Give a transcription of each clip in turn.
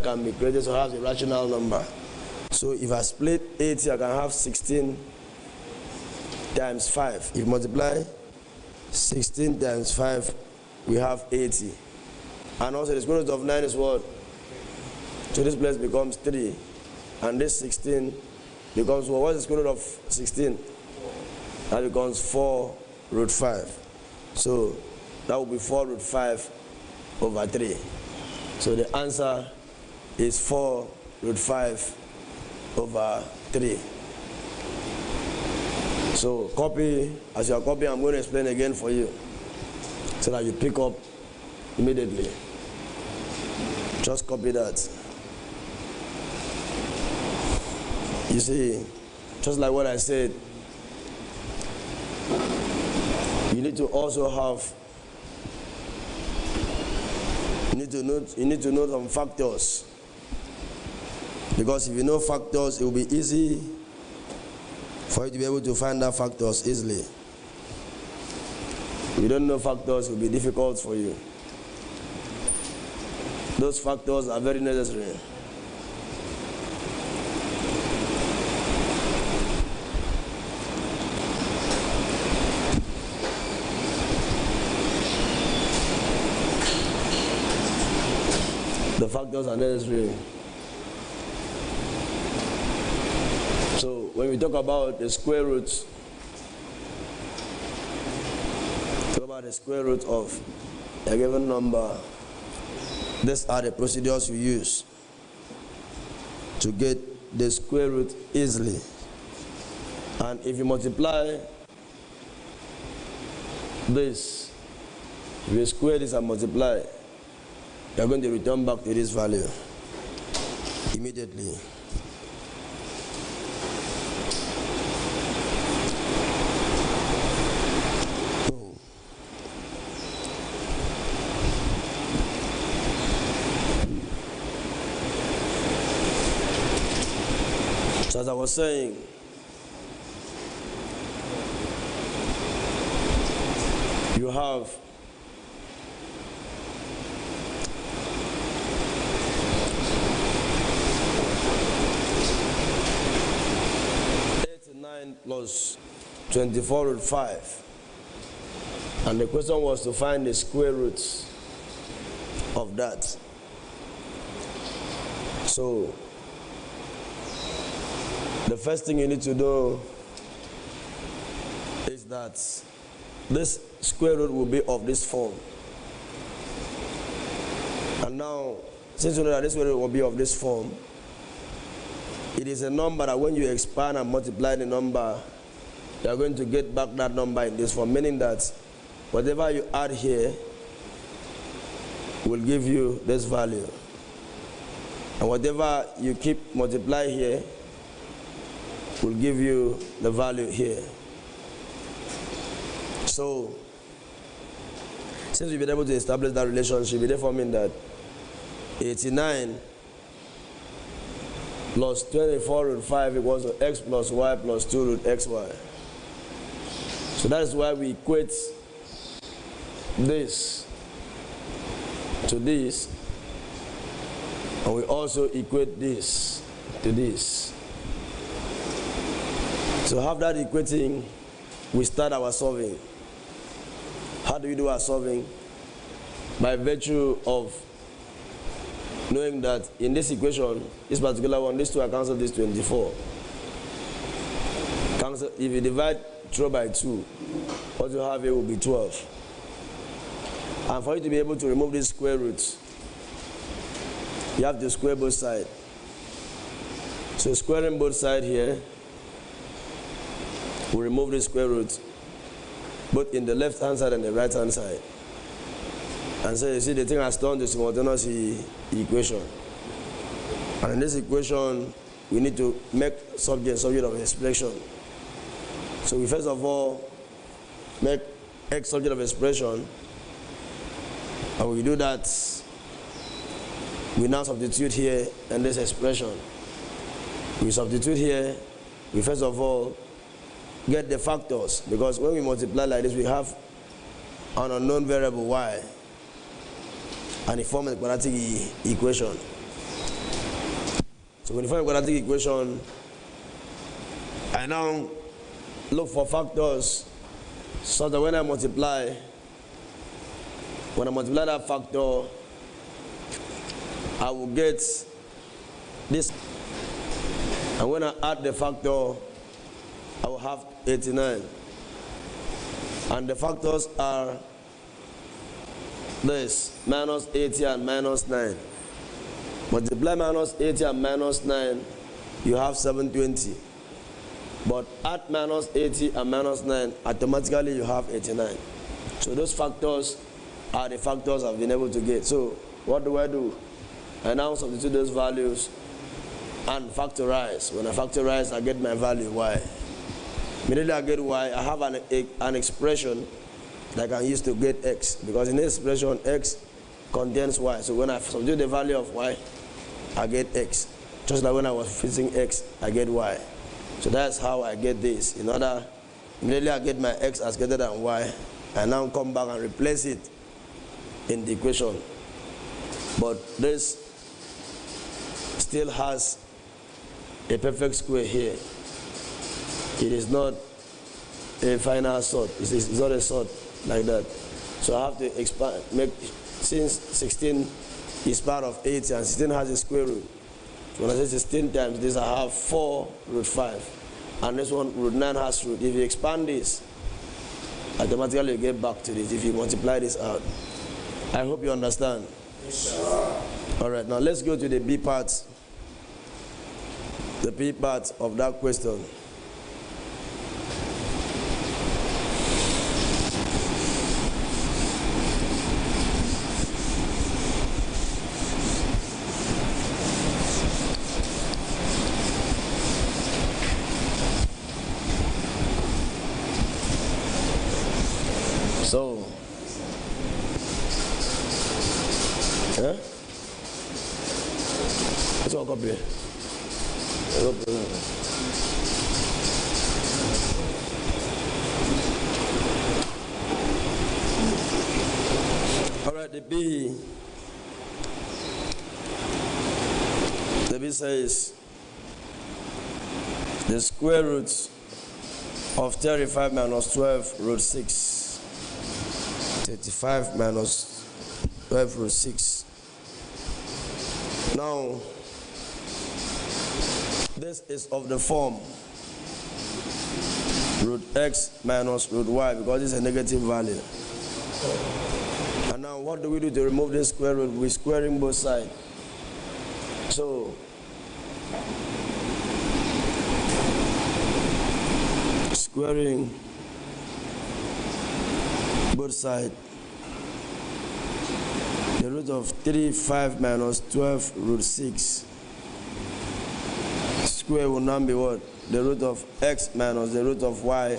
can be created to have a rational number. So if I split 80, I can have 16 times 5. If you multiply 16 times 5, we have 80. And also the square root of 9 is what? So this place becomes 3. And this 16 becomes what? What's the square root of 16? That becomes 4 root 5. So that will be 4 root 5 over 3. So the answer is 4 root 5 over 3. So copy, as you are copying, I'm going to explain again for you so that you pick up immediately. Just copy that. You see, just like what I said, you need to also have, you need to know some factors. Because if you know factors, it will be easy for you to be able to find out factors easily. If you don't know factors, it will be difficult for you. Those factors are very necessary. The factors are necessary. So when we talk about the square roots, talk about the square root of a given number, these are the procedures we use to get the square root easily. And if you multiply this, if you square this and multiply, you are going to return back to this value immediately. So as I was saying, you have plus 24 root 5, and the question was to find the square roots of that. So the first thing you need to do is that this square root will be of this form. And now, since you know that this square root will be of this form, it is a number that when you expand and multiply the number, you are going to get back that number in this form, meaning that whatever you add here will give you this value. And whatever you keep multiply here will give you the value here. So, since we've been able to establish that relationship, it therefore means that 89 plus 24 root 5 equals to x plus y plus 2 root xy. So that is why we equate this to this, and we also equate this to this. So after that equating, we start our solving. How do we do our solving? By virtue of knowing that in this equation, this particular one, these two are cancelled, this 24. Cancel, if you divide 12 by 2, what you have here will be 12. And for you to be able to remove these square roots, you have to square both sides. So squaring both sides here, we remove the square root, both in the left hand side and the right hand side. And so you see the thing has turned to simultaneous equation. And in this equation, we need to make subject of expression. So we first of all make x subject of expression. And we do that, we now substitute here in this expression. We substitute here, we first of all get the factors, because when we multiply like this, we have an unknown variable y, and it forms a quadratic equation. So when you find a quadratic equation, I now look for factors so that when I multiply that factor, I will get this. And when I add the factor, I will have 89. And the factors are this, minus 80 and minus 9. Multiply minus 80 and minus 9, you have 720. But add minus 80 and minus 9, automatically you have 89. So those factors are the factors I've been able to get. So what do? I now substitute those values and factorize. When I factorize, I get my value y. Immediately I get y, I have an expression that I can use to get x. Because in this expression, x contains y. So when I substitute the value of y, I get x. Just like when I was fixing x, I get y. So that's how I get this. Immediately I get my x as greater than y. I now come back and replace it in the equation. But this still has a perfect square here. It is not a final sort. It's not a sort like that. So I have to expand, since 16 is part of 80 and 16 has a square root. So when I say 16 times this, I have 4 root 5. And this one, root 9 has root. If you expand this, automatically you get back to this if you multiply this out. I hope you understand. Yes, sir. All right, now let's go to the B part. The B part of that question. So, let's walk up here. All right, the B says the square root of 35 minus 12 root 6. 35 minus 12 root 6. Now, this is of the form root x minus root y because it's a negative value. And now what do we do to remove this square root? We're squaring both sides. So, squaring both sides. The root of 35 minus 12 root 6 square will now be what? The root of x minus the root of y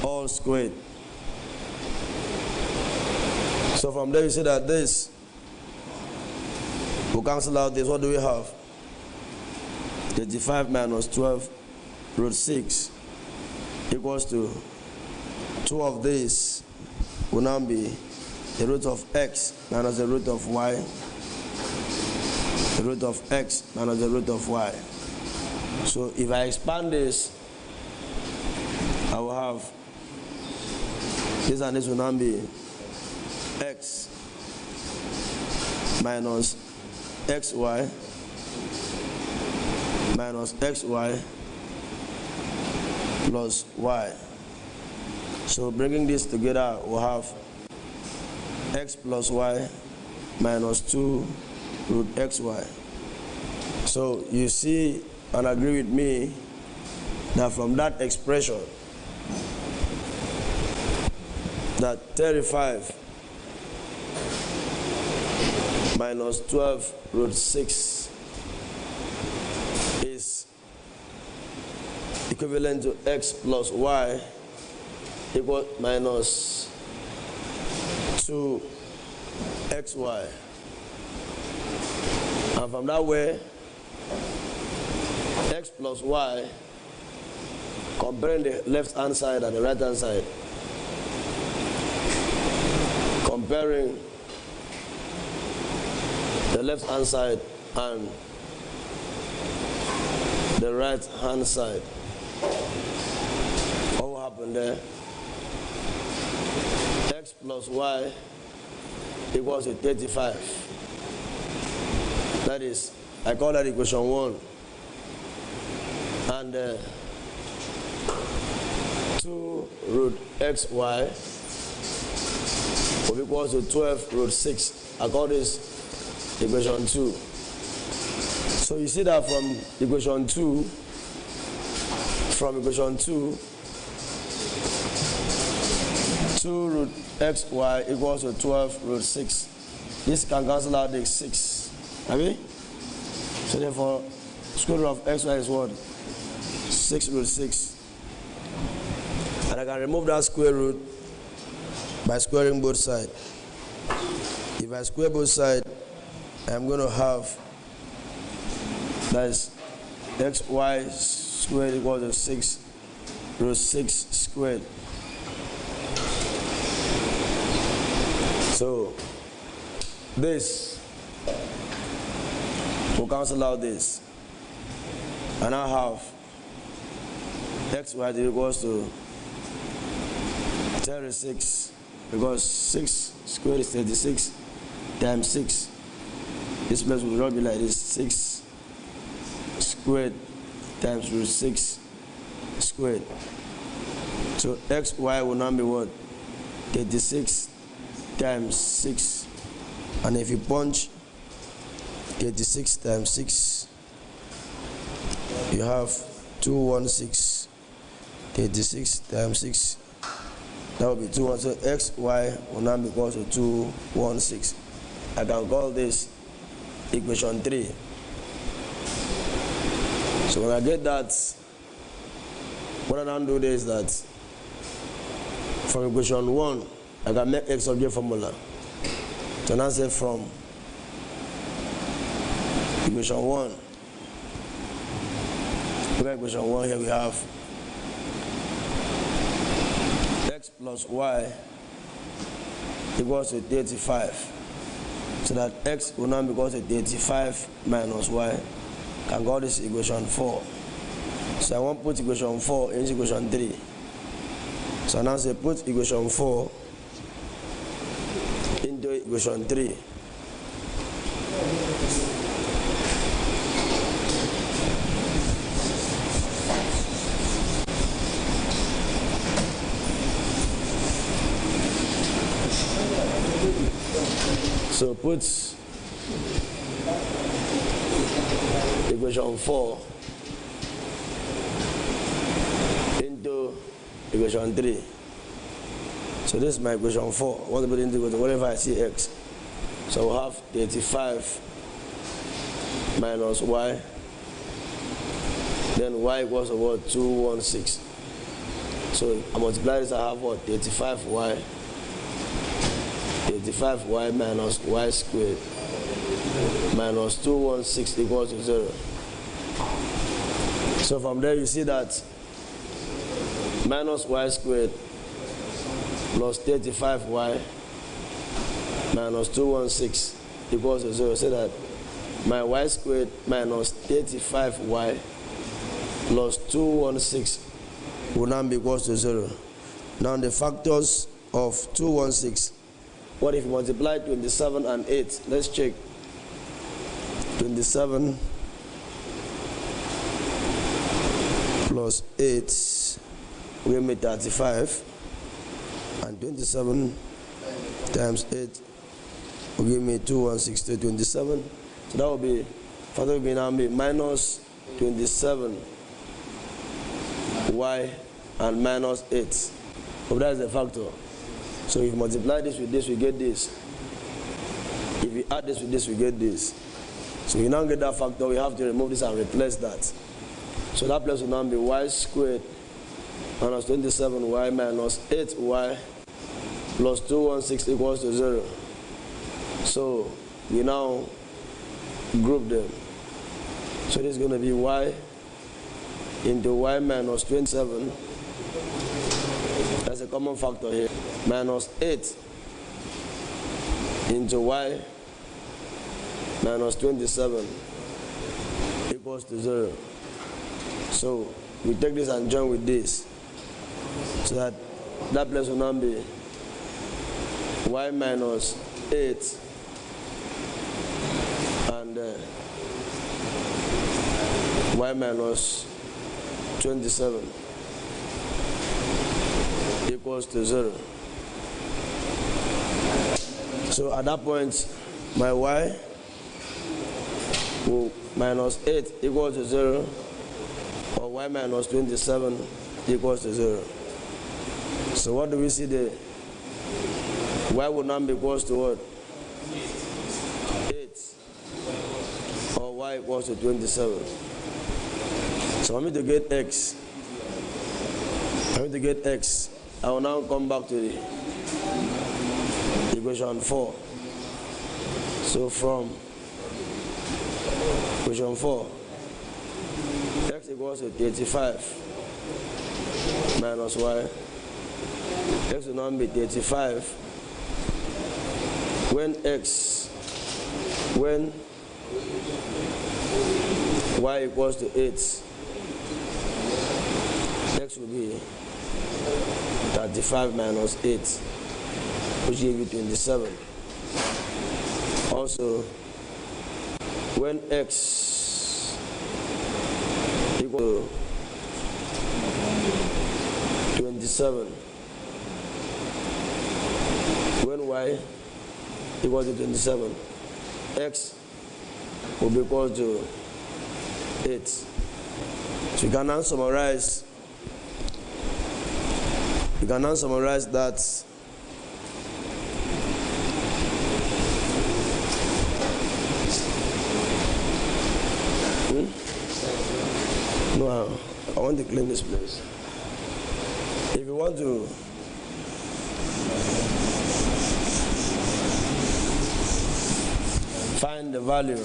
all squared. So from there you see that this will cancel out this. What do we have? 35 minus 12 root 6 equals to 2 of this will now be the root of x minus the root of y, the root of x minus the root of y. So if I expand this, I will have this and this will now be x minus xy minus xy plus y. So bringing this together, we'll have x plus y minus 2 root xy. So you see and agree with me that from that expression, that 35 minus 12 root 6 is equivalent to x plus y equal minus 2xy. And from that way, x plus y, comparing the left hand side and the right hand side, comparing the left hand side and the right hand side. What will happen there? X plus y equals to 35. That is, I call that equation 1. And 2 root xy will be equal to 12 root 6. I call this equation 2. So you see that from equation 2, 2 root xy equals to 12 root 6. This can cancel out the 6. Okay? So therefore, square root of xy is what? 6 root 6. And I can remove that square root by squaring both sides. If I square both sides, I'm going to have, that is, xy squared equals to 6 root 6 squared. So this will cancel out this. And I have xy equals to 36, because 6 squared is 36 times 6. This place will not be like this: 6 squared times root 6 squared. So xy will now be what? 36 times 6. And if you punch 36 times 6, you have 216. 36 times 6, that will be 216. So xy will now be equal to 216. I can call this equation 3. So when I get that, what I now do is that from equation 1, I can make x object formula. So now say from equation 1, look at equation 1 here, we have x plus y equals to 35. So that x will now be equal to 35 minus y. Can call this equation 4. So I want to put equation 4 into equation 3. So now say put equation 4 into equation 3. So put equation 4 into equation 3. So this is my equation 4. I want to put it into equation whenever I see x. So we'll have 35 minus y. Then y equals to what? 216. So I multiply this, I have what? 35y. 35y minus y squared minus 216 equals to 0. So from there you see that minus y squared plus 35y minus 216 equals to 0. So that my y squared minus 35y plus 216 will now be equals to 0. Now the factors of 216. What if you multiply 27 and 8? Let's check. 27 plus 8 will give me 35. And 27 times 8 will give me 216. 27. So that will be, factor will be now be minus 27 y and minus 8. So that is the factor. So if you multiply this with this, we get this. If you add this with this, we get this. So we now get that factor, we have to remove this and replace that. So that place will now be y squared minus 27y minus 8y plus 216 equals to 0. So we now group them. So this is going to be y into y minus 27. That's a common factor here. Minus 8 into y minus 27 equals to 0. So we take this and join with this, so that that place will now be y minus 8 and y minus 27 equals to 0. So at that point, my y will minus 8 equals to 0, or y minus 27 equals to 0. So what do we see there? Y will now be equals to what? 8, or y equals to 27. So for me to get x, I will now come back to the equation 4. So from equation 4, x equals to 35 minus y. X will now be 35 when y equals to 8. X will be 35 minus 8, which gives you 27. Also, when x equals to 27, when y equals to 27, x will be equal to 8. So you can now summarize. You can now summarize that No, I want to clean this place. If you want to find the value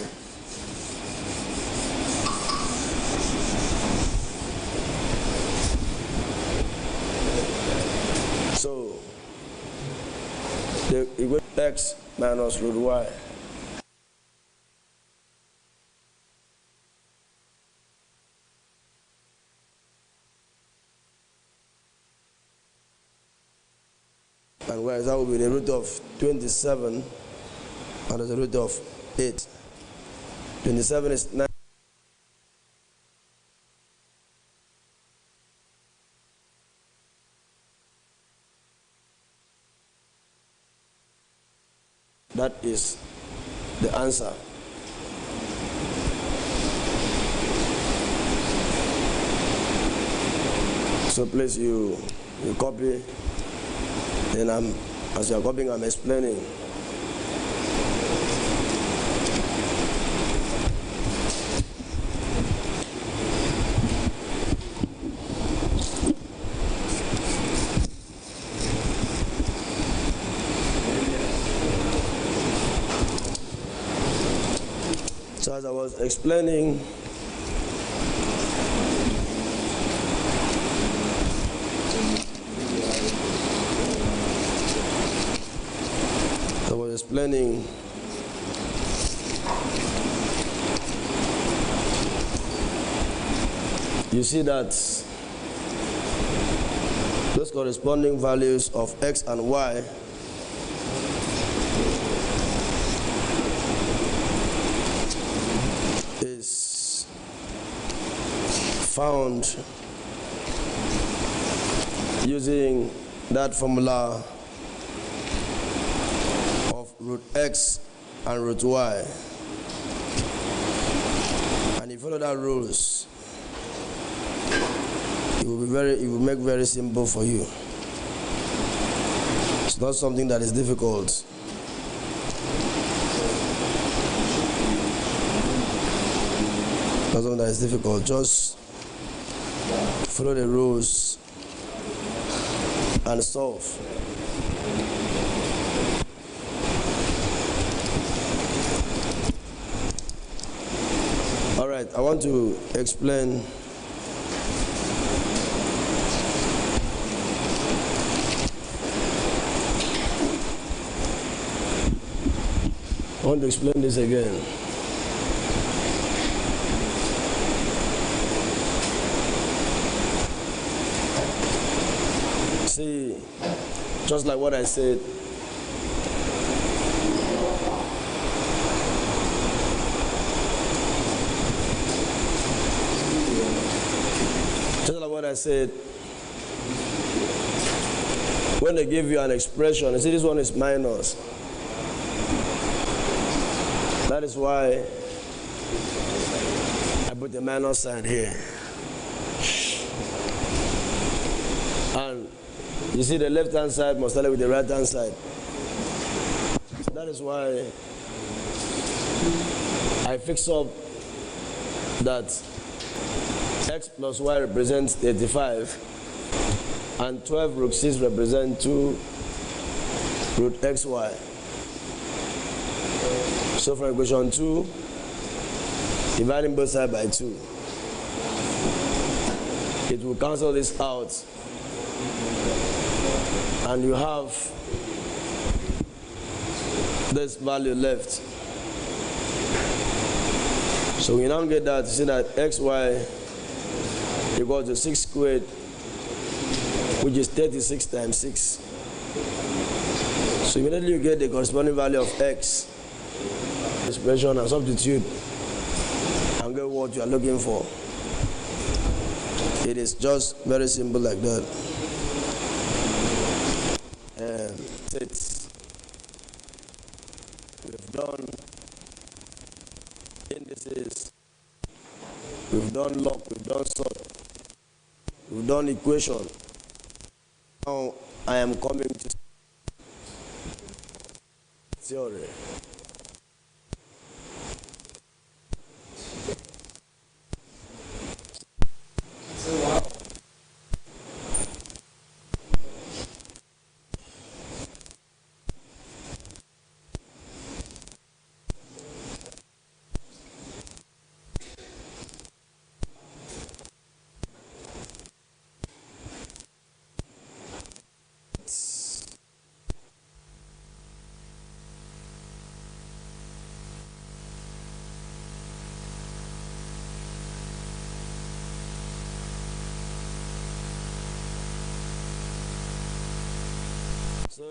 so the equation x minus root y and y, that will be the root of 27 and the root of 8. 27 is 9. That is the answer. So please you copy, then as you are copying, I'm explaining. So as I was explaining, you see that those corresponding values of x and y is found using that formula of root x and root y, and if you follow that rules, it will make very simple for you. It's not something that is difficult. Not something that is difficult. Just follow the rules and solve. All right, I want to explain this again. Just like what I said. Just like what I said. When they give you an expression, you see this one is minus. That is why I put the minus sign here. And you see the left hand side must start with the right hand side. So that is why I fix up that x plus y represents 35 and 12 root 6 represents 2 root xy. So from equation 2, dividing both sides by 2, it will cancel this out, and you have this value left. So we now get that, you see that xy equals to 6 squared, which is 36 times 6. So immediately you get the corresponding value of x, expression, and substitute and get what you are looking for. It is just very simple like that. And sets. We've done indices, we've done log, we've done sort, we've done equation. Now I am coming to theory.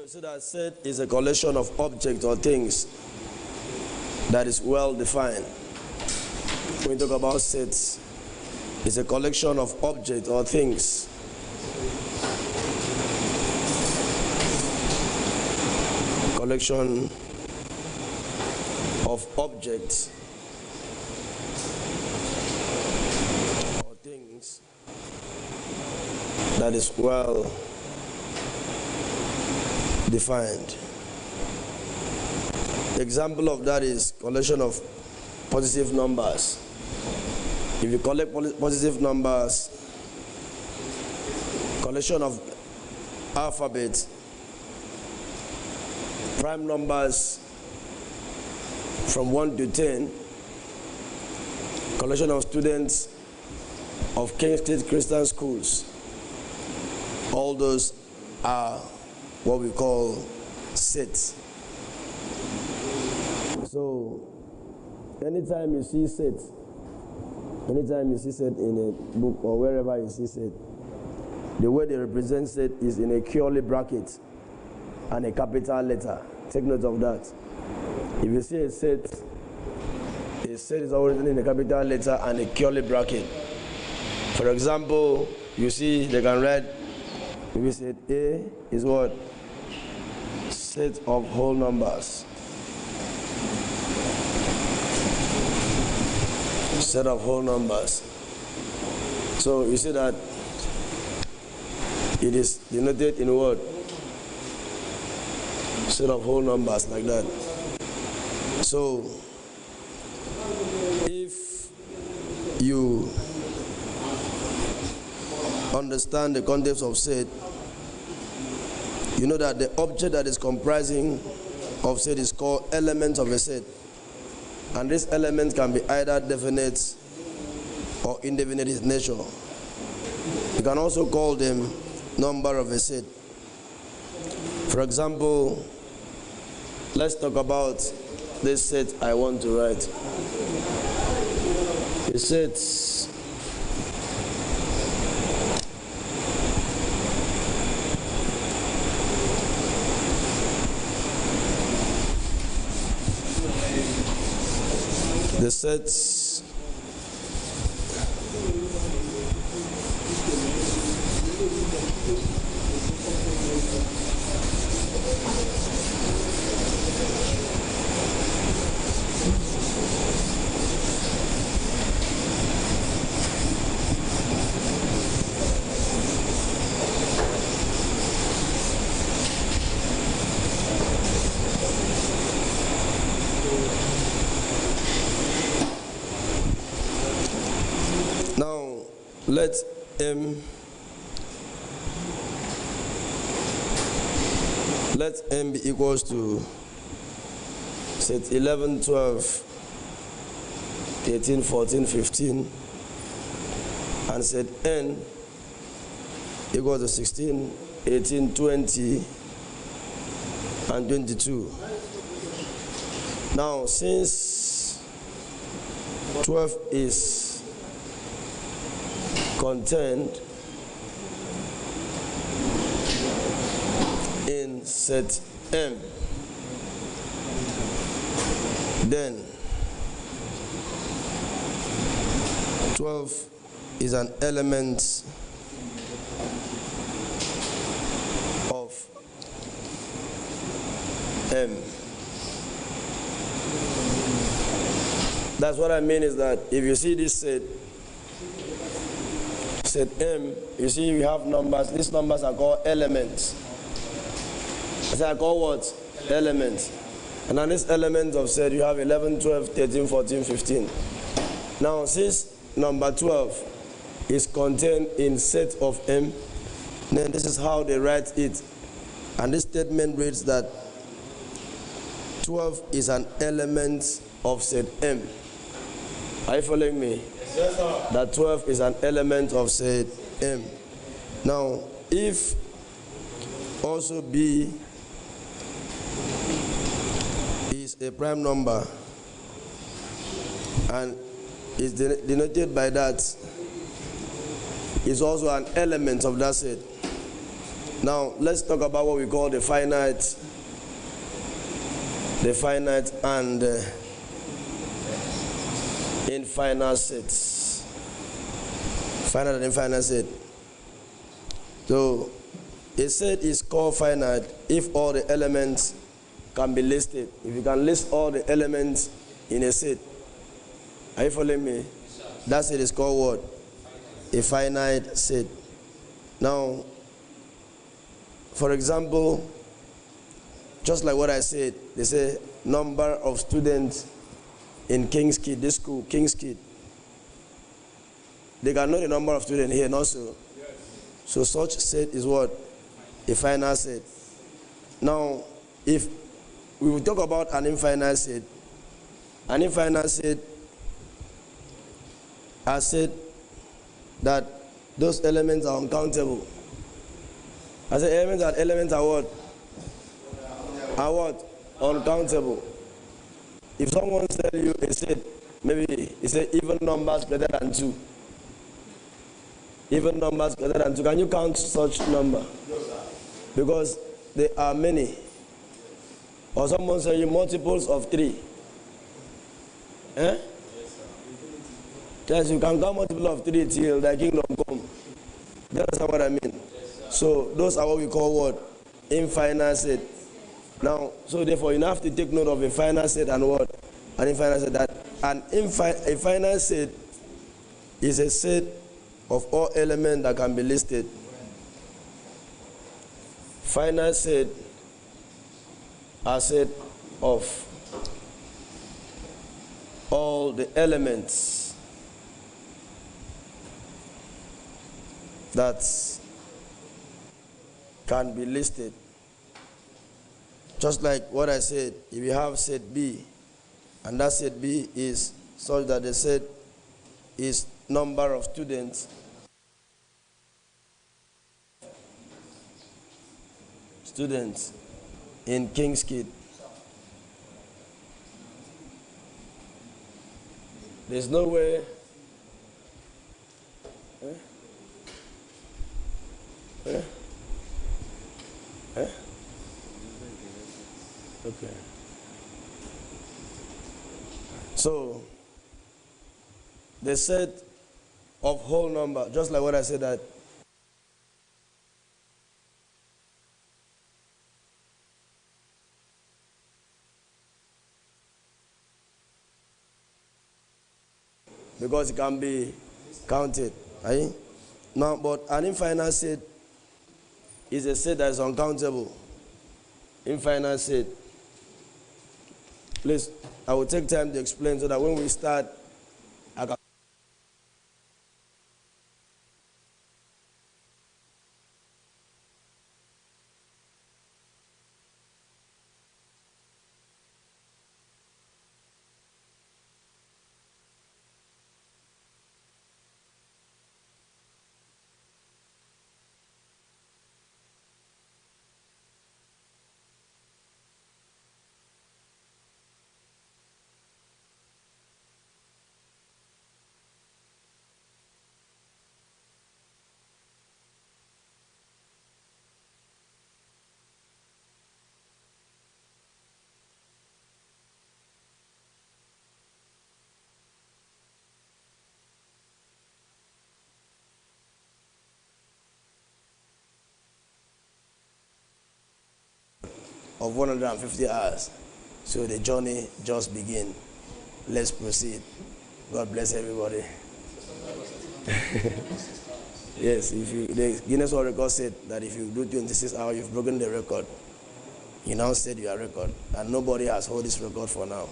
So that set is a collection of objects or things that is well defined. When we talk about sets, it's a collection of objects or things collection of objects or things that is well defined. The example of that is collection of positive numbers. If you collect positive numbers, collection of alphabet, prime numbers from 1 to 10, collection of students of King State Christian schools, all those are what we call sets. So anytime you see set in a book or wherever you see set, the way they represent set is in a curly bracket and a capital letter. Take note of that. If you see a set is always in a capital letter and a curly bracket. For example, you see they can write, if you say A is what? Set of whole numbers. Set of whole numbers. So you see that it is denoted in what? Set of whole numbers, like that. So if you understand the context of set, you know that the object that is comprising of set is called elements of a set. And these elements can be either definite or indefinite in nature. You can also call them number of a set. For example, let's talk about this set I want to write. The sets the set let m be equals to set 11, 12, 13, 14, 15, and set n equals to 16, 18, 20, and 22. Now, since 12 is contained in set M, then 12 is an element of M. That's what I mean is that if you see this set M, you see we have numbers. These numbers are called elements. I say I call what? Elements. And on this element of set, you have 11, 12, 13, 14, 15. Now, since number 12 is contained in set of M, then this is how they write it. And this statement reads that 12 is an element of set M. Are you following me? Yes, sir. That 12 is an element of set M. Now, if also B is a prime number and is denoted by that, is also an element of that set. Now, let's talk about what we call the finite and infinite sets. Finite and infinite set. So, a set is called finite if all the elements can be listed. If you can list all the elements in a set. Are you following me? That set is called what? A finite set. Now, for example, just like what I said, they say number of students in King's Kid, this school, King's Kid. They can know the number of students here, not so. Yes. So such set is what? A finite set. Now, if we will talk about an infinite set I said that those elements are uncountable. I said elements are what? Are what? Uncountable. If someone tells you a set, maybe he said even numbers greater than 2. Even numbers greater than 2. Can you count such number? Because there are many. Or someone say you multiples of 3. Eh? Yes, you can count multiple of 3 till the kingdom come. That's what I mean. So those are what we call what? Infinite set. Now, so therefore you have to take note of a finite set and what? An infinite set. That a finite set is a set of all elements that can be listed. Finite set are set of all the elements that can be listed. Just like what I said, if you have set B, and that set B is such that the set is number of students in King's Kid. There's no way. Okay. So, the set of whole number, just like what I said that because it can be counted. Right? Now, but an infinite set is a set that is uncountable. Infinite set. Please, I will take time to explain so that when we start, I can. Of 150 hours. So the journey just begin. Let's proceed. God bless everybody. Yes, the Guinness World Record said that if you do 26 hours, you've broken the record. You now said you are record, and nobody has held this record for now.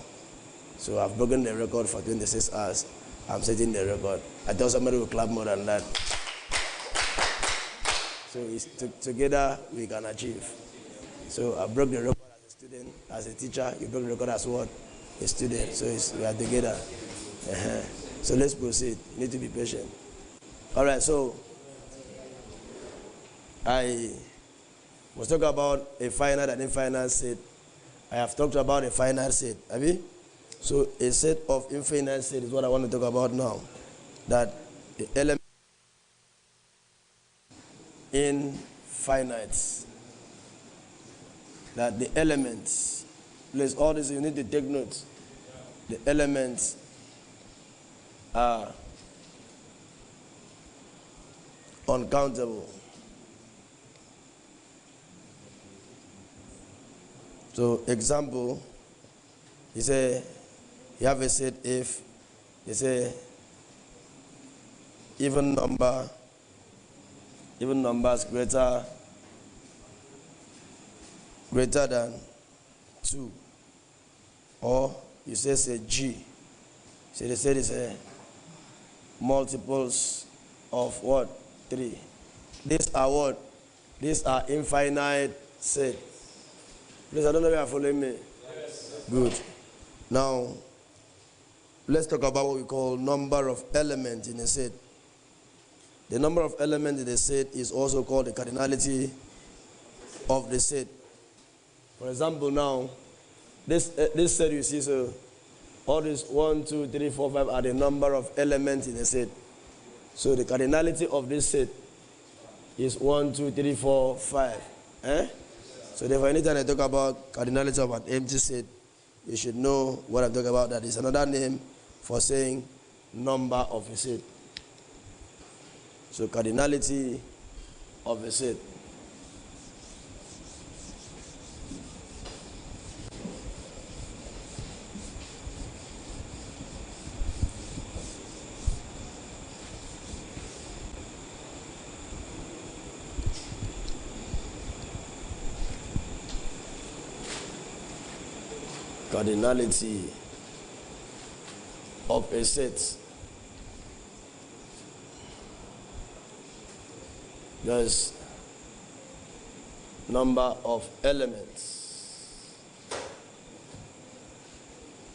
So I've broken the record for 26 hours. I'm setting the record. I thought somebody would clap more than that. So together we can achieve. So I broke the record as a student, as a teacher. You broke the record as what? A student. So we are together. So let's proceed. You need to be patient. All right, so I was talking about a finite and infinite set. I have talked about a finite set. Have you? So a set of infinite set is what I want to talk about now. That the element infinite. That the elements, please, all this you need to take notes. The elements are uncountable. So, example, you say you have a set if you say even numbers greater than 2, or you say G. So they say it's a multiples of what? 3. These are what? These are infinite set. Please, I don't know if you are following me. Yes. Good. Now, let's talk about what we call number of elements in a set. The number of elements in a set is also called the cardinality of the set. For example, now, this set you see, so all these 1, 2, 3, 4, 5 are the number of elements in a set. So the cardinality of this set is 1, 2, 3, 4, 5. So therefore, anytime I talk about cardinality of an empty set, you should know what I'm talking about. That is another name for saying number of a set. So cardinality of a set. Cardinality of a set. There's number of elements.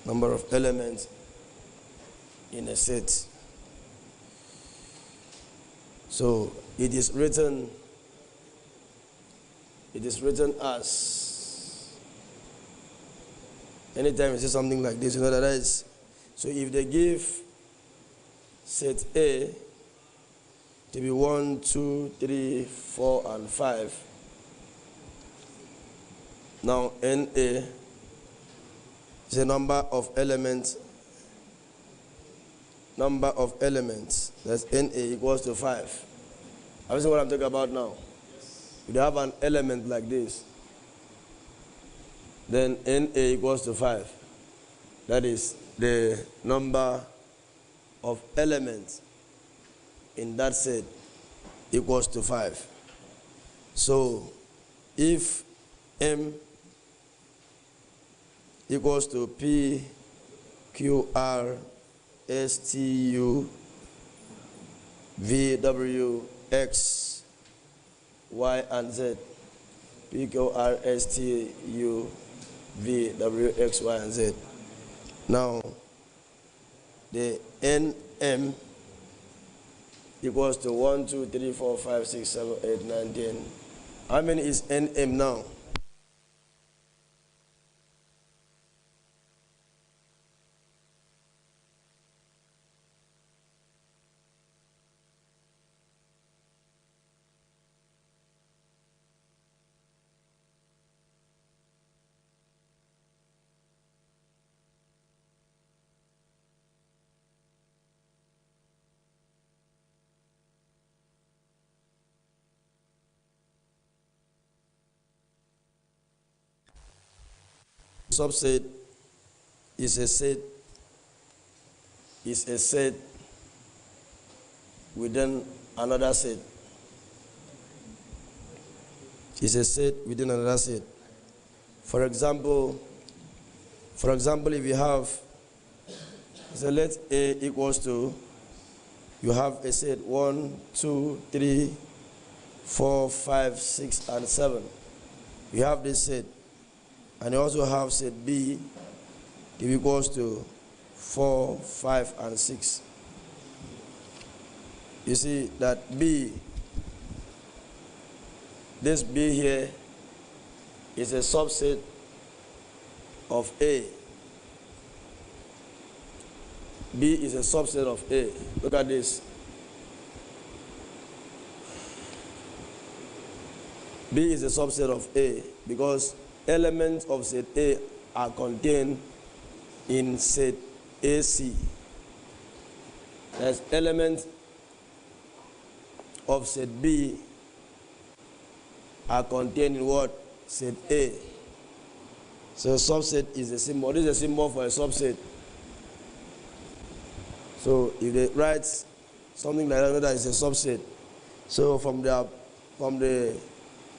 Number of elements in a set. So it is written as, anytime you say something like this, you know that is. So if they give set A to be 1, 2, 3, 4, and 5, now NA is a number of elements number of elements, that's Na equals to 5. Have you seen what I'm talking about now? If you have an element like this, then Na equals to 5. That is the number of elements in that set equals to 5. So if M equals to P, Q, R, S, T, U, V, W, X, Y, and Z. P, Q, R, S, T, U, V, W, X, Y, and Z. Now, the NM equals to 1, 2, 3, 4, 5, 6, 7, 8, 9, 10. How many is NM now? Subset is a set within another set. Is a set within another set. For example, if you have, so let A equals to, you have a set 1, 2, 3, 4, 5, 6, and 7. You have this set. And you also have set B equals to 4, 5, and 6. You see that B, this B here is a subset of A. B is a subset of A. Look at this. B is a subset of A because elements of set A are contained in set AC. As elements of set B are contained in what? Set A. So subset is a symbol. This is a symbol for a subset. So if they write something like that, that is a subset. So from the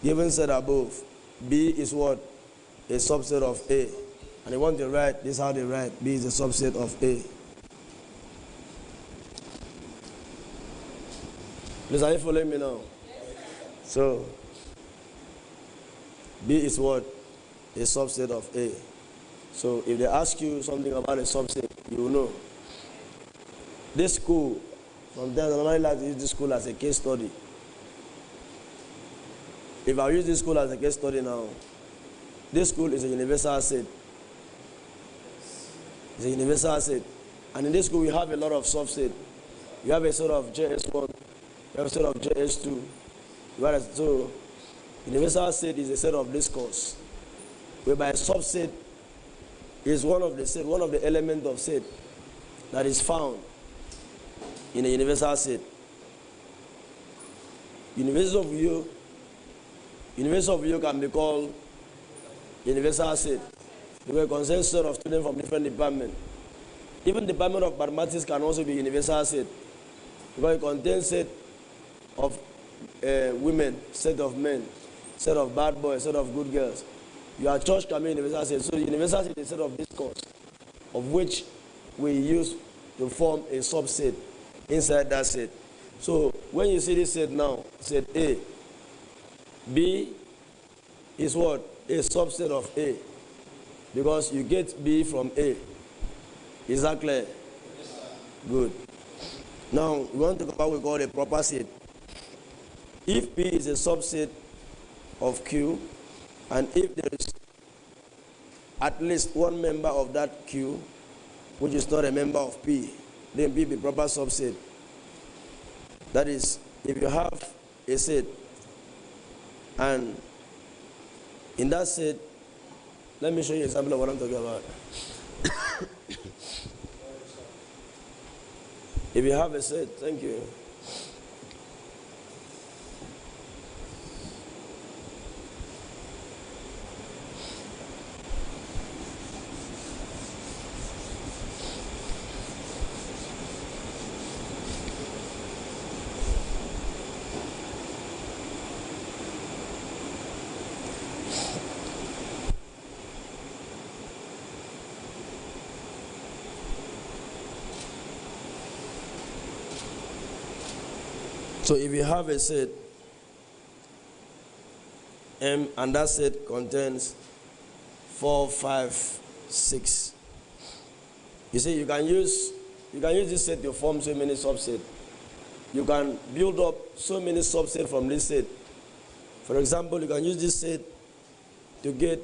given set above, B is what? A subset of A. And they want to write, this is how they write. B is a subset of A. Please, are you following me now? Yes. So, B is what? A subset of A. So, if they ask you something about a subset, you will know. This school, sometimes I normally like to use this school as a case study. If I use this school as a case study now, this school is a universal set. It's a universal set. And in this school, we have a lot of subsets. You have a set of JS1, you have a set of JS2. So, universal set is a set of this course, whereby a subset is one of the elements of set that is found in a universal set. University of View can be called universal set because it contains set of students from different departments. Even the Department of Mathematics can also be universal set because it contains set of women, set of men, set of bad boys, set of good girls. Your church can be universal set. So the universal set is a set of discourse of which we use to form a subset inside that set. So when you see this set now, set A, B is what? A subset of A. Because you get B from A. Is that clear? Yes, sir. Good. Now, we want to talk about what we call a proper set. If P is a subset of Q, and if there is at least one member of that Q, which is not a member of P, then P be proper subset. That is, if you have a set, and in that set, let me show you an example of what I'm talking about. If you have a set, thank you. So if you have a set M and that set contains 4, 5, 6. You see, you can use this set to form so many subsets. You can build up so many subsets from this set. For example, you can use this set to get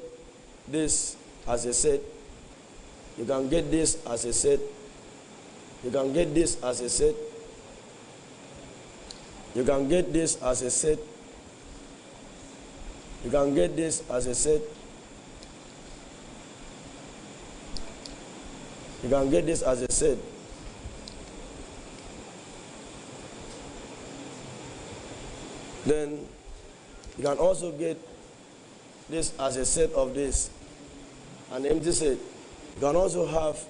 this as a set. You can get this as a set. You can get this as a set. You can get this as a set. You can get this as a set. You can get this as a set. Then you can also get this as a set of this, an empty set. You can also have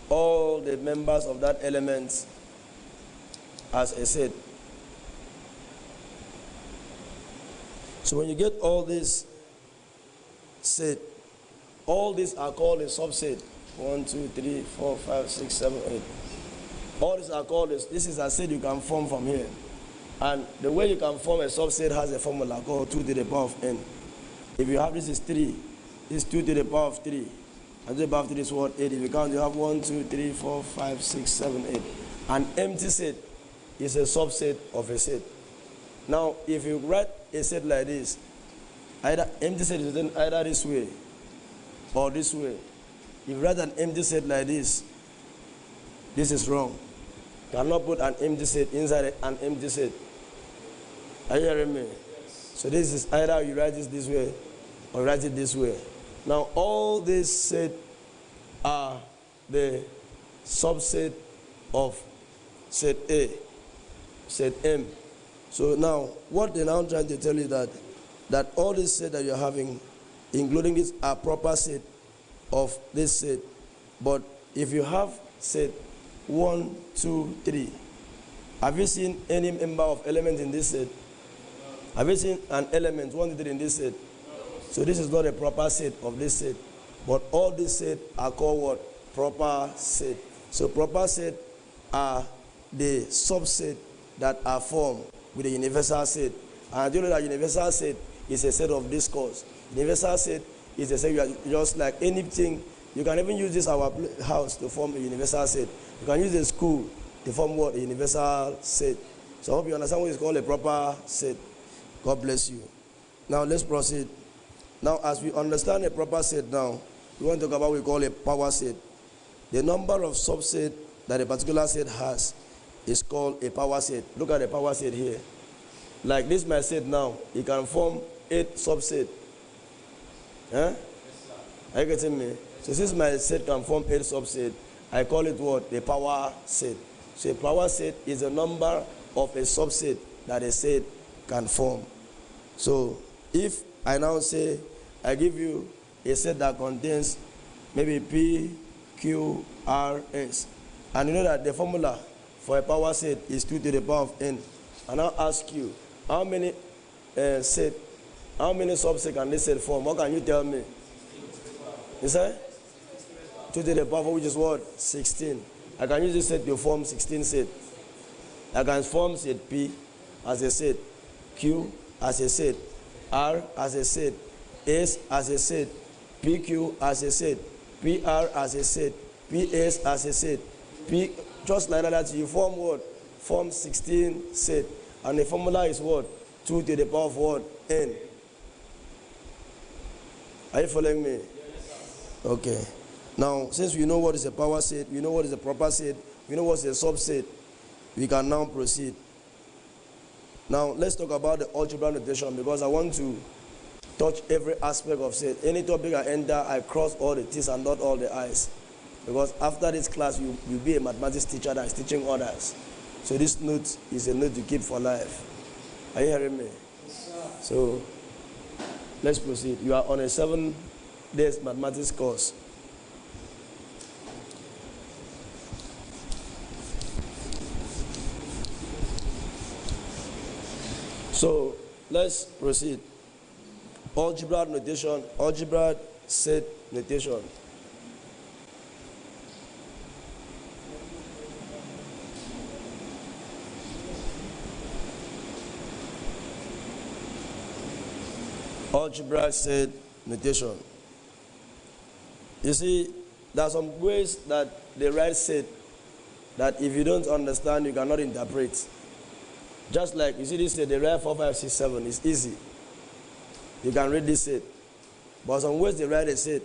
all the members of that element as a set. So when you get all this set, all these are called a subset. 1, 2, 3, 4, 5, 6, 7, 8. All these are called this is a set you can form from here. And the way you can form a subset has a formula called 2 to the power of n. If you have this is 3, this is 2 to the power of 3. And 2 to the power of 3 is what? 8. If you count, you have 1, 2, 3, 4, 5, 6, 7, 8. An empty set is a subset of a set. Now, if you write a set like this, either empty set is written either this way or this way. If you write an empty set like this is wrong. You cannot put an empty set inside an empty set. Are you hearing me? Yes. So this is either you write this way or write it this way. Now, all these sets are the subset of set A, set M. So now, what they're now trying to tell you that all these sets that you're having, including this, are proper set of this set. But if you have set 1, 2, 3, have you seen any member of element in this set? Have you seen an element 1 to 3 in this set? So this is not a proper set of this set. But all these sets are called what? Proper set. So proper set are the subset that are formed with a universal set. And you know that universal set is a set of discourse. Universal set is a set just like anything. You can even use this our house to form a universal set. You can use the school to form what? A universal set. So I hope you understand what is called a proper set. God bless you. Now let's proceed. Now as we understand a proper set now, we want to talk about what we call a power set. The number of subsets that a particular set has is called a power set. Look at the power set here. Like this my set now, it can form 8 subsets. Huh? Are you getting me? So since my set can form 8 subsets, I call it what? The power set. So a power set is the number of a subset that a set can form. So if I now say, I give you a set that contains maybe P, Q, R, S. And you know that the formula for a power set is 2 to the power of n. And I'll ask you, how many subsets can this set form? What can you tell me? You say? 2 to the power, which is what? 16. I can use this set to form 16 sets. I can form set P as a set, Q as a set, R as a set, S as a set, PQ as a set, PR as a set, PS as a set, P, just like that, you form what? Form 16 sets. And the formula is what? 2 to the power of what? N. Are you following me? Yes. Okay. Now, since we know what is a power set, we know what is a proper set, we know what is a subset, we can now proceed. Now, let's talk about the algebra notation because I want to touch every aspect of set. Any topic I enter, I cross all the T's and dot all the I's. Because after this class, you'll be a mathematics teacher that is teaching others. So this note is a note to keep for life. Are you hearing me? Yes, so let's proceed. You are on a 7 days mathematics course. So let's proceed. Algebra notation, algebra set notation. Algebra set notation. You see, there are some ways that they write set that if you don't understand, you cannot interpret. Just like, you see this set, they write 4, 5, 6, 7. It's easy. You can read this set. But some ways they write a set,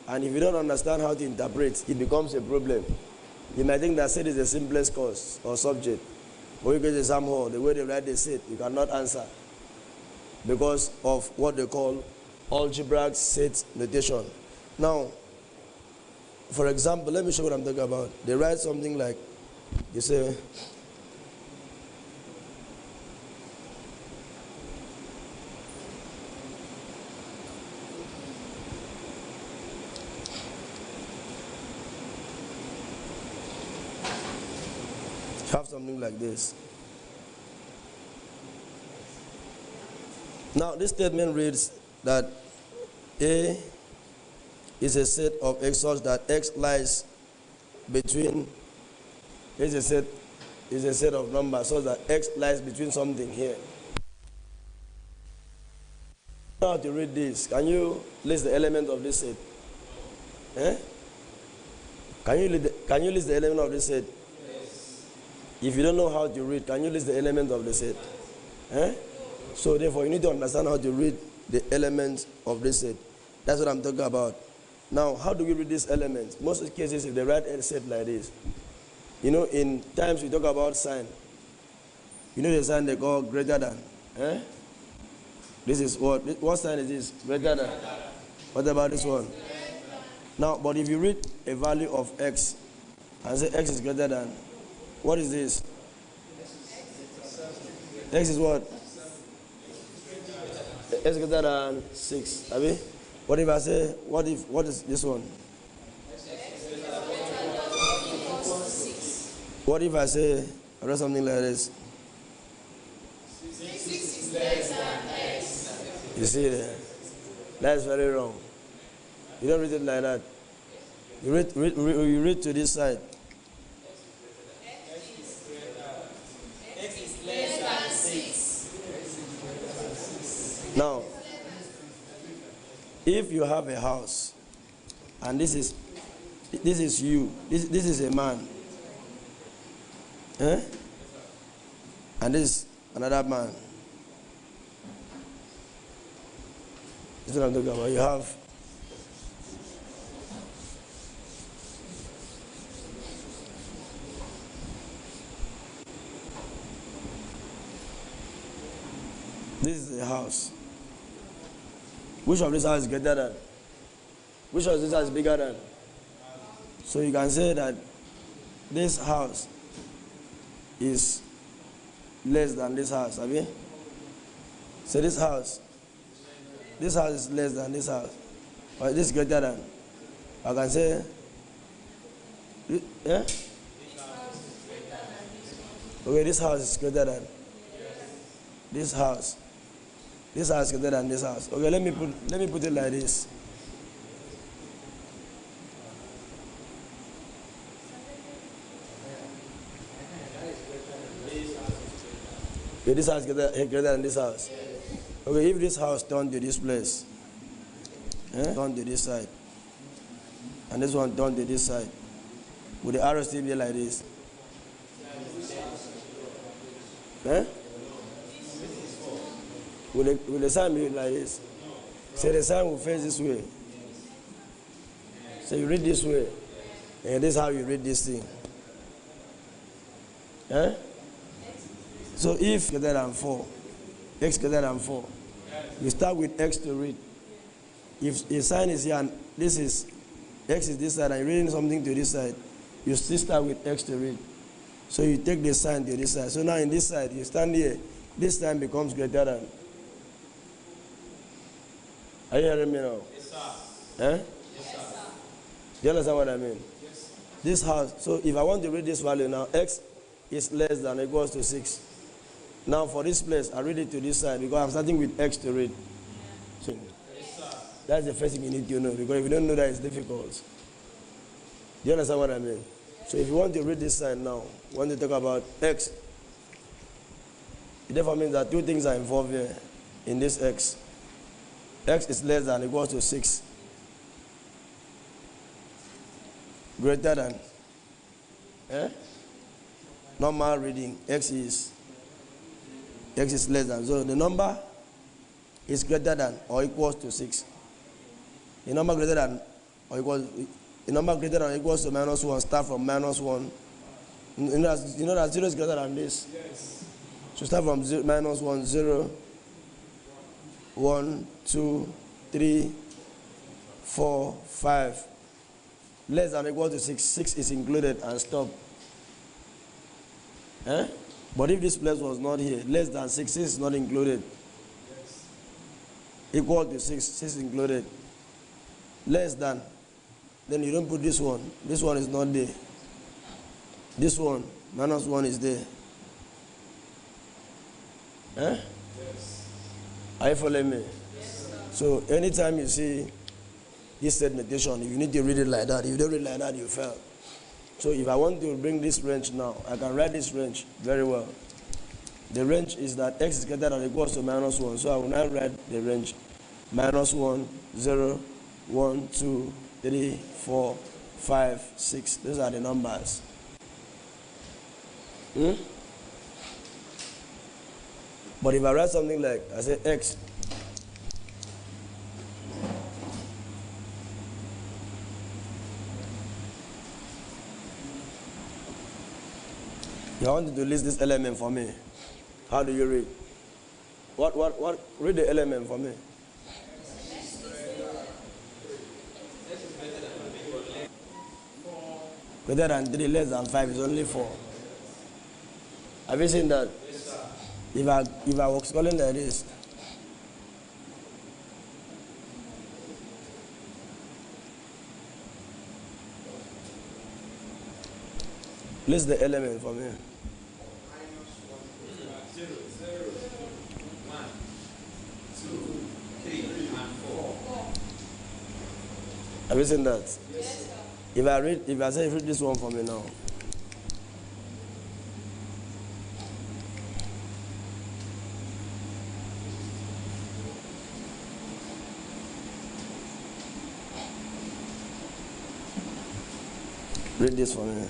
and if you don't understand how to interpret, it becomes a problem. You might think that set is the simplest course or subject. Or you go to exam hall, the way they write the set, you cannot answer. Because of what they call algebraic set notation. Now, for example, let me show what I'm talking about. They write something like, you say, have something like this. Now, this statement reads that A is a set of X such that X lies between, is a set of numbers such that X lies between something here. How to read this? Can you list the element of this set? Eh? Can you list the element of this set? Yes. If you don't know how to read, can you list the element of the set? Eh? So therefore, you need to understand how to read the elements of this set. That's what I'm talking about. Now, how do we read these elements? Most cases, if they write a set like this, you know, in times we talk about sign. You know the sign they call greater than. Eh? This is what sign is this? Greater than. What about this one? Now, but if you read a value of x and say x is greater than, what is this? X is what? X greater than 6. Abi? What if I say, what is this one? What if I say, I read something like this? 6 is less than x. You see there? That's very wrong. You don't read it like that. You read to this side. X is less than 6. Now, if you have a house, and this is you, this is a man, eh? And this is another man. This is what I'm talking about. You have this is a house. Which of this house is greater than? Which of this house is bigger than? So you can say that this house is less than this house, have you? So this house is less than this house. Or this is greater than. I can say, yeah? Okay, this house is greater than. This house is greater than this house. Okay, let me put it like this. Okay, this house is greater than this house. Okay, if this house turned to this place, turn to this side, and this one turn to this side, would the arrow still be like this? Eh? Will the sign be like this? Say the sign will face this way. So you read this way, and this is how you read this thing. Eh? So if greater than 4, x greater than 4, you start with x to read. If the sign is here and this is X is this side, and you're reading something to this side. You still start with X to read. So you take the sign to this side. So now in this side, you stand here. This sign becomes greater than. Are you hearing me now? Yes, sir. Eh? Yes, sir. Do you understand what I mean? Yes. This house. So if I want to read this value now, X is less than or equals to 6. Now for this place, I read it to this side because I'm starting with X to read. So Yes, sir. that's the first thing you need to know, because if you don't know that, it's difficult. Do you understand what I mean? So if you want to read this sign now, want to talk about X, it therefore means that two things are involved here in this X. X is less than or equals to 6. Greater than. Normal reading, X is less than. So the number is greater than or equals to 6. The number greater than or equals to -1 start from -1. You know that 0 is greater than this. Yes. So start from -1, 0, 1, 2, 3, 4, 5. Less than or equal to 6. 6 is included and stop. But if this place was not here, less than 6, 6 is not included. Yes. Equal to 6, 6 is included. Less than, then you don't put this one. This one is not there. This one, -1 is there. Yes. Are you following me? Yes, sir. So anytime you see this set notation, if you need to read it like that, if you don't read it like that, you fail. So if I want to bring this range now, I can write this range very well. The range is that X is greater than or equals to -1. So I will now write the range -1, 0, 1, 2, 3, 4, 5, 6. Those are the numbers. But if I write something like, I say X you want to list this element for me. How do you read? What? Read the element for me. Greater than 3, less than 5 is only 4. Have you seen that? Yes, sir. If I was calling like this, list the element for me. -1, 0, 0, 1, 2, 3, and 4. Have you seen that? Yes, sir. If I say read this one for me now. Read this for me.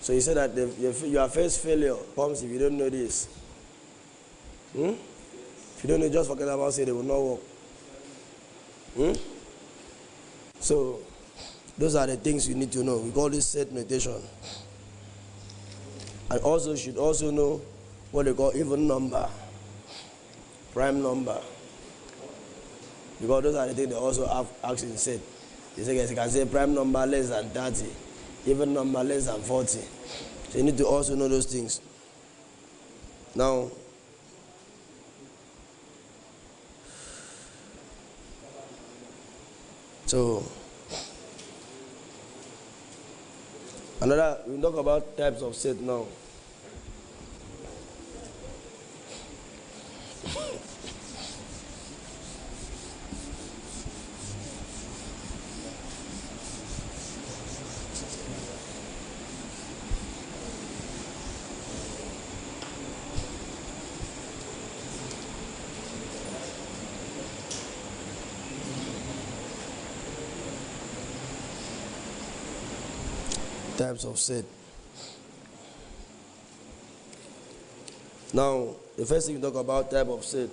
So you said that your first failure comes if you don't know this. If you don't know, just forget about it, it will not work. So those are the things you need to know. We call this set notation. And also you should also know what they call even number, prime number. Because those are the things they also have asked in set. They say, you can say prime number less than 30, even number less than 40. So you need to also know those things. Now, so we talk about types of set now. Types of set. Now, the first thing we talk about type of set.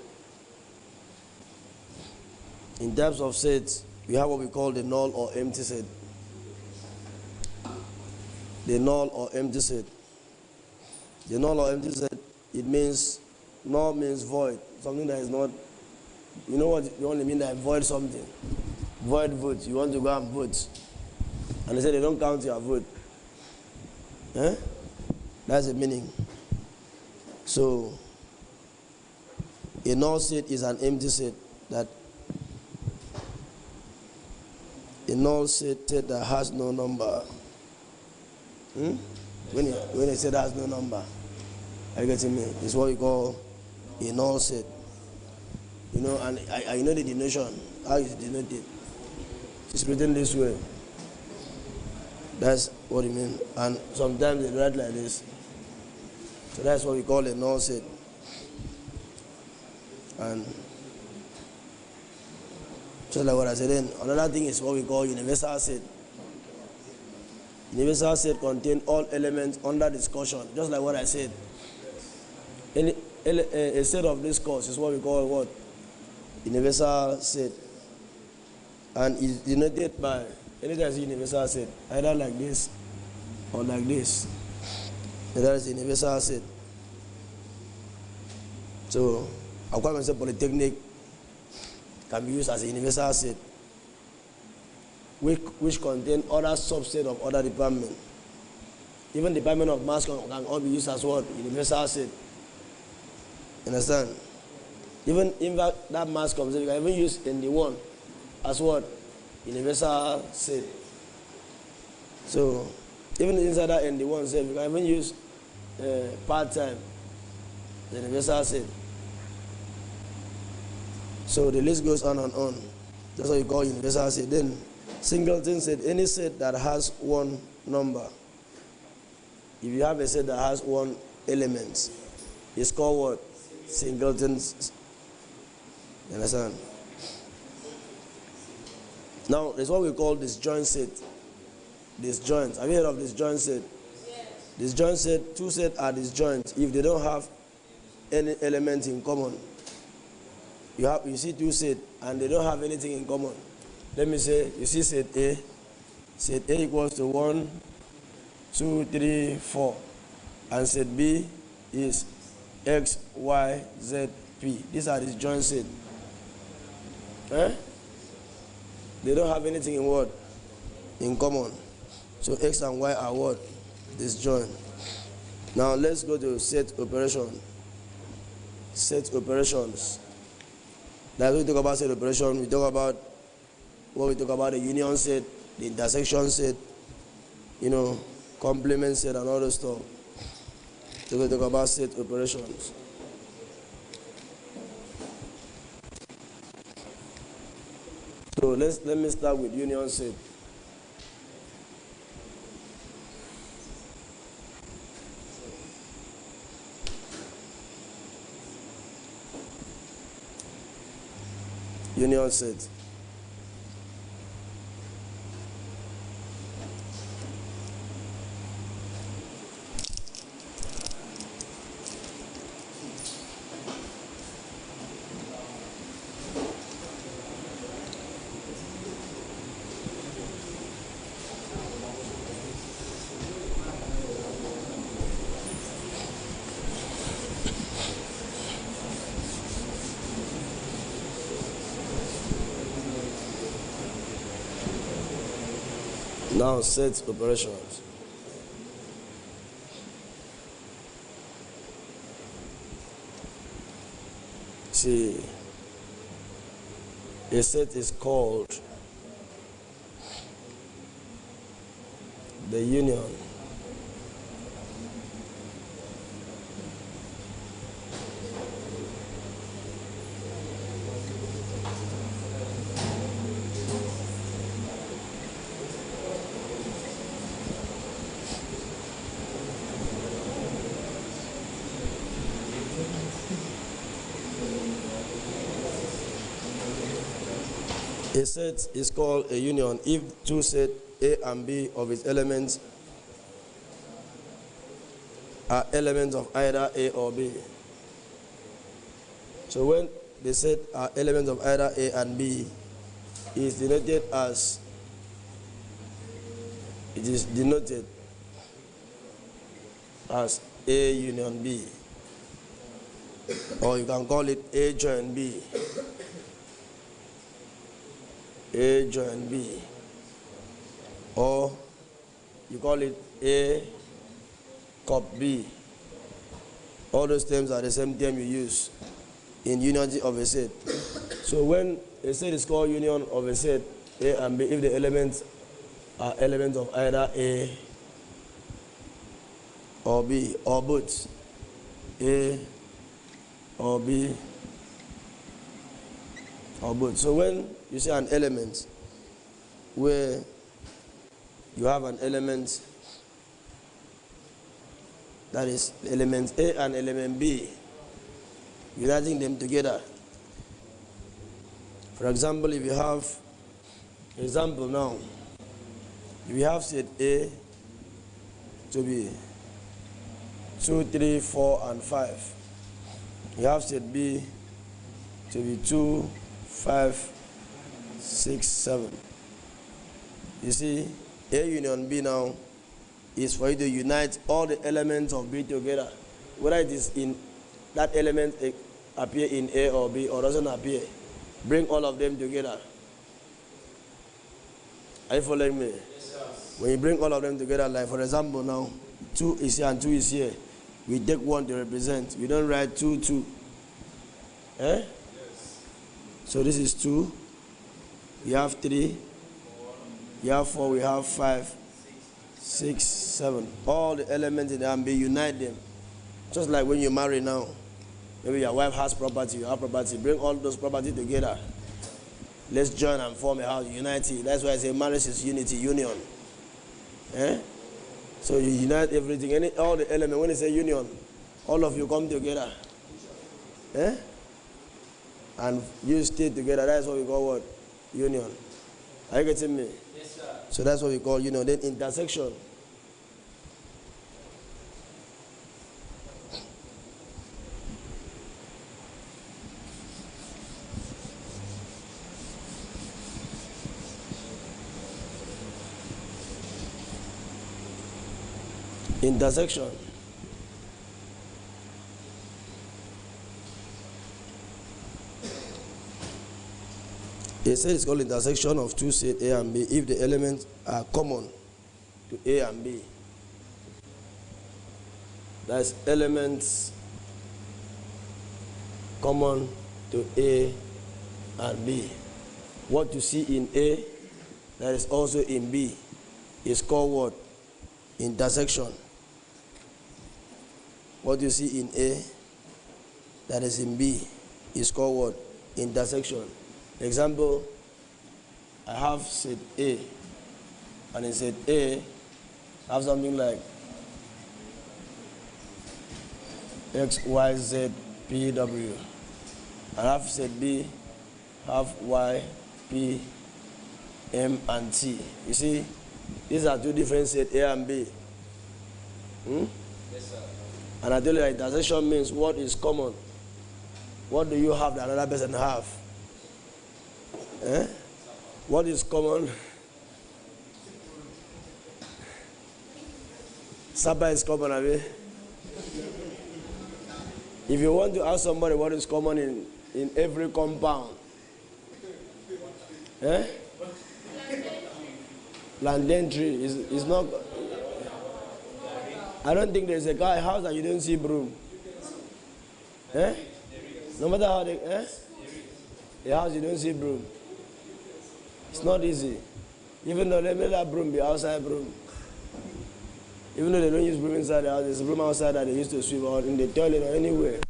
In types of sets, we have what we call the null or empty set. The null or empty set. The null or empty set, it means, null means void, something that is not, you know what you only mean that void something. Void vote, you want to go and vote. And they say they don't count your vote. Eh? That's the meaning. So, a null set is an empty set that a null set that has no number. When a set has no number, are you getting me? It's what we call a null set. You know, and I know the denotation. How is it denoted? It's written this way. That's what it means. And sometimes they write like this. So that's what we call a null set. And just like what I said then, another thing is what we call universal set. Universal set contains all elements under discussion, just like what I said. A set of this course is what we call what? Universal set. And is denoted by, anytime I see universal set, either like this or like this. And that is a universal set. So, I'll call myself Polytechnic can be used as a universal set, which contain other subset of other departments. Even the Department of Mass can all be used as what? Universal set. Understand? Even in that mass comes, you can even use in the one as what? Universal set. So, even inside that in the one set, you can even use part-time, the universal set. So the list goes on and on. That's what you call universal set. Then singleton set, any set that has one number. If you have a set that has one element, it's called what? Singleton. You understand? Now, there's what we call disjoint set. Disjoint. Have you heard of disjoint set? Yes. Disjoint set, two sets are disjoint if they don't have any element in common. You see two sets and they don't have anything in common. Let me say, you see set A. Set A equals to 1, 2, 3, 4. And set B is X, Y, Z, P. These are disjoint sets. Eh? They don't have anything in what? In common. So X and Y are what? Disjoint. Now let's go to set operation. Set operations. That's what we talk about set operation. We talk about what we talk about the union set, the intersection set, you know, complement set and all those stuff. So we talk about set operations. So let me start with union set. Union set. Now set operations. See, a set is called the union. A set is called a union if two sets A and B of its elements are elements of either A or B. So when the set are elements of either A and B, it is denoted as A union B, or you can call it A join B. A join B. or you call it A cup B. All those terms are the same term you use in unity of a set. So when a set is called union of a set A and B, if the elements are elements of either A or B or both, A or B or both. So when you say an element where you have an element that is element A and element B, uniting them together. For example, if you have, example now, if you have set A to be 2, 3, 4, and 5, you have set B to be 2, 5, 6, 7. You see, A union B now is for you to unite all the elements of B together, whether it is in that element appear in A or B or doesn't appear. Bring all of them together. Are you following me? Yes, sir. When you bring all of them together, like for example now, 2 is here and 2 is here. We take 1 to represent. We don't write 2, 2. Eh? Yes. So this is 2. We have 3. We have 4. We have 5, 6, 7. All the elements in the B, unite them. Just like when you marry now. Maybe your wife has property, you have property. Bring all those property together. Let's join and form a house, unity. That's why I say marriage is unity, union. Eh? So you unite everything, all the elements. When you say union, all of you come together. Eh? And you stay together. That's what we call what? Union. Are you getting me? Yes, sir. So that's what we call union. Then intersection. Intersection. A set is called intersection of two sets A and B if the elements are common to A and B. That's elements common to A and B. What you see in A that is also in B is called what? Intersection. What you see in A that is in B is called what? Intersection. Example, I have set A, and in set A, I have something like X, Y, Z, P, W. I have set B, have Y, P, M, and T. You see, these are two different sets, A and B. Yes, sir. And I tell you that intersection means what is common. What do you have that another person have? Eh? What is common? Supper is common, I mean. If you want to ask somebody what is common in every compound, eh? Plantain tree is not. I don't think there's a guy house that you don't see broom. Eh? No matter how they, eh? A house you don't see broom. It's not easy. Even though they made that broom be outside broom. Even though they don't use broom inside the house, there's a broom outside that they used to sweep out in the toilet or anywhere.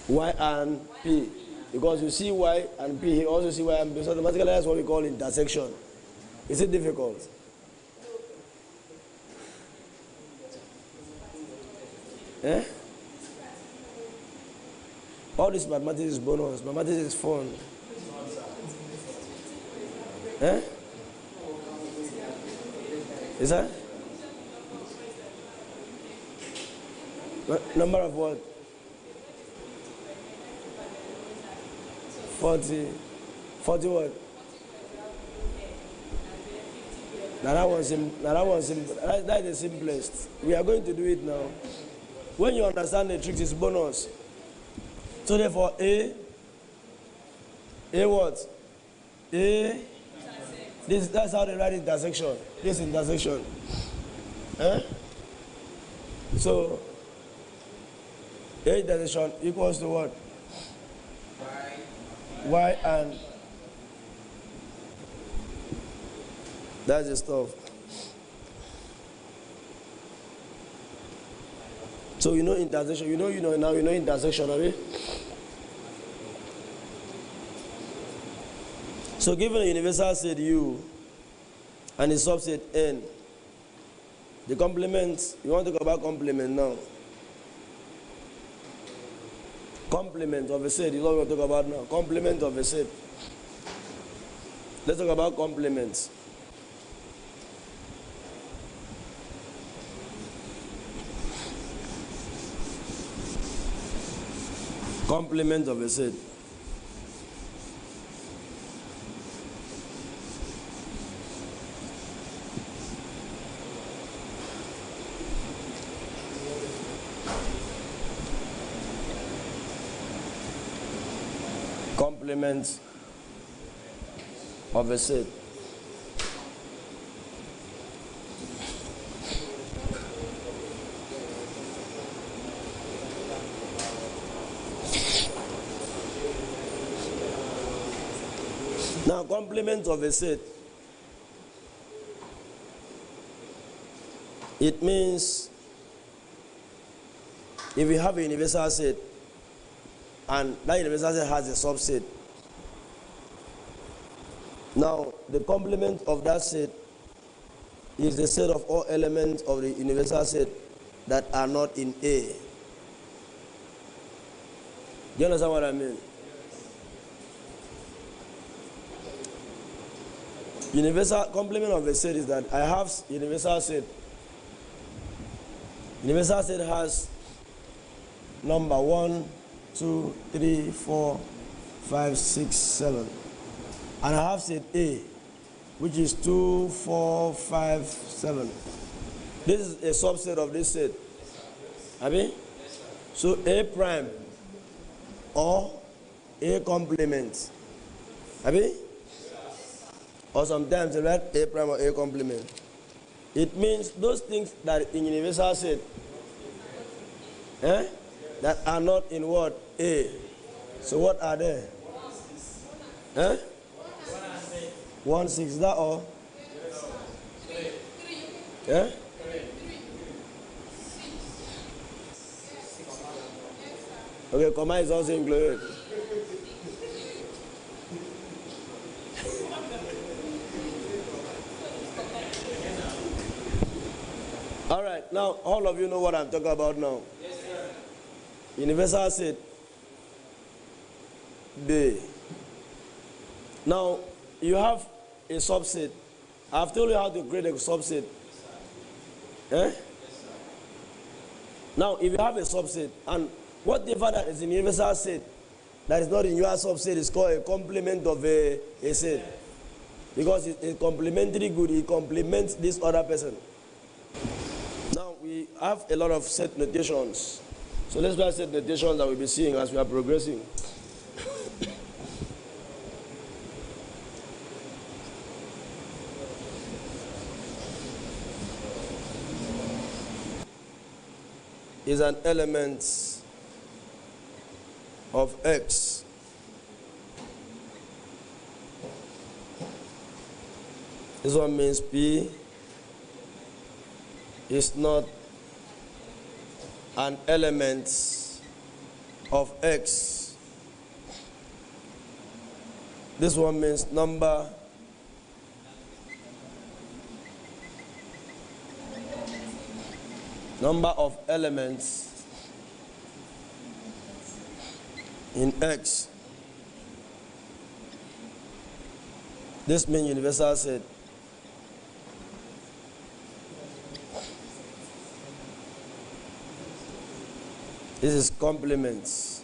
Y and P. Because you see Y and P, he also see Y and P. So automatically that's what we call intersection. Is it difficult? Eh? All this mathematics is bonus. Mathematics is fun. Eh? Is that? Number of what? 40. 40 what? Now that was that's the simplest. We are going to do it now. When you understand the trick, it's bonus. So therefore, A what? That's how they write intersection. This intersection. Eh? So A intersection equals to what? Y and that's the stuff. So you know intersection. Now you know intersection, right? So given a universal set U and a subset N, the complement, you want to talk about complement now. Complement of a set is what we want to talk about now. Complement of a set. Let's talk about complements. Complement of a set. Complements of a set. Now, complement of a set, it means if you have a universal set and that universal set has a subset, now the complement of that set is the set of all elements of the universal set that are not in A. Do you understand what I mean? Universal complement of a set is that I have universal set. Universal set has number 1, 2, 3, 4, 5, 6, 7. And I have set A, which is 2, 4, 5, 7. This is a subset of this set. Abi? So A prime or A complement. Abi? Or sometimes they write A prime or A complement. It means those things that in universal set that are not in what? A. So what are they? 1, 6, that all? Yeah? Okay, comma is also included. All right, now all of you know what I'm talking about now. Yes, sir. Universal set B. Now you have a subset. I've told you how to create a subset. Yes, sir. Now if you have a subset and whatever that is in universal set that is not in your subset is called a complement of a set. Because it's a complementary good, it complements this other person. Now we have a lot of set notations. So let's try set notations that we'll be seeing as we are progressing. Is an element of X this one means P is not an element of X. This one means number of elements in X. This means universal set. This is complements.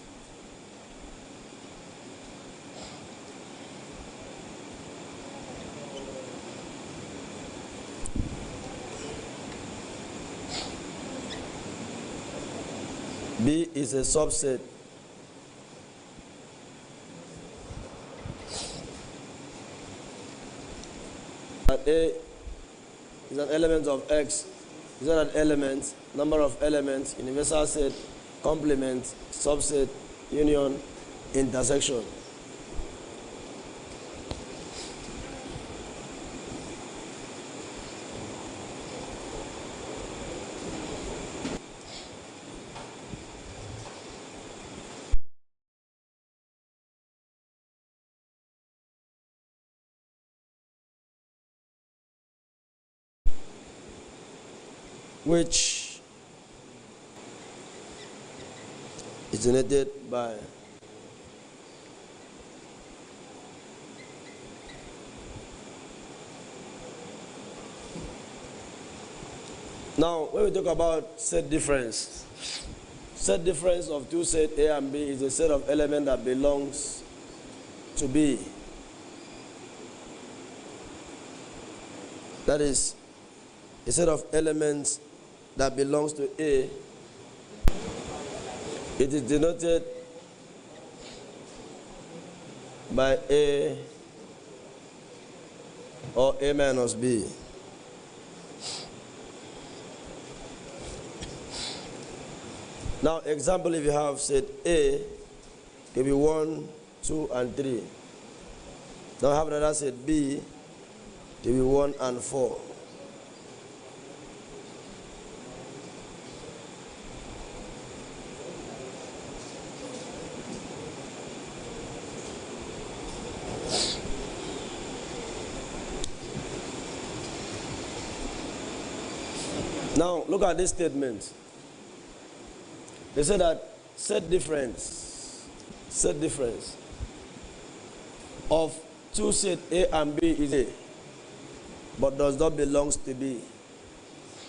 B is a subset. And A is an element of X. Is that an element, number of elements, universal set, complement, subset, union, intersection. Which is denoted by now when we talk about set difference of two sets A and B is a set of elements that belongs to B. That is a set of elements that belongs to A. It is denoted by A or A minus B. Now, example, if you have set A, can be 1, 2, and 3. Now have another set B, can be 1 and 4. Now, look at this statement. They say that set difference of two sets A and B is A, but does not belong to B.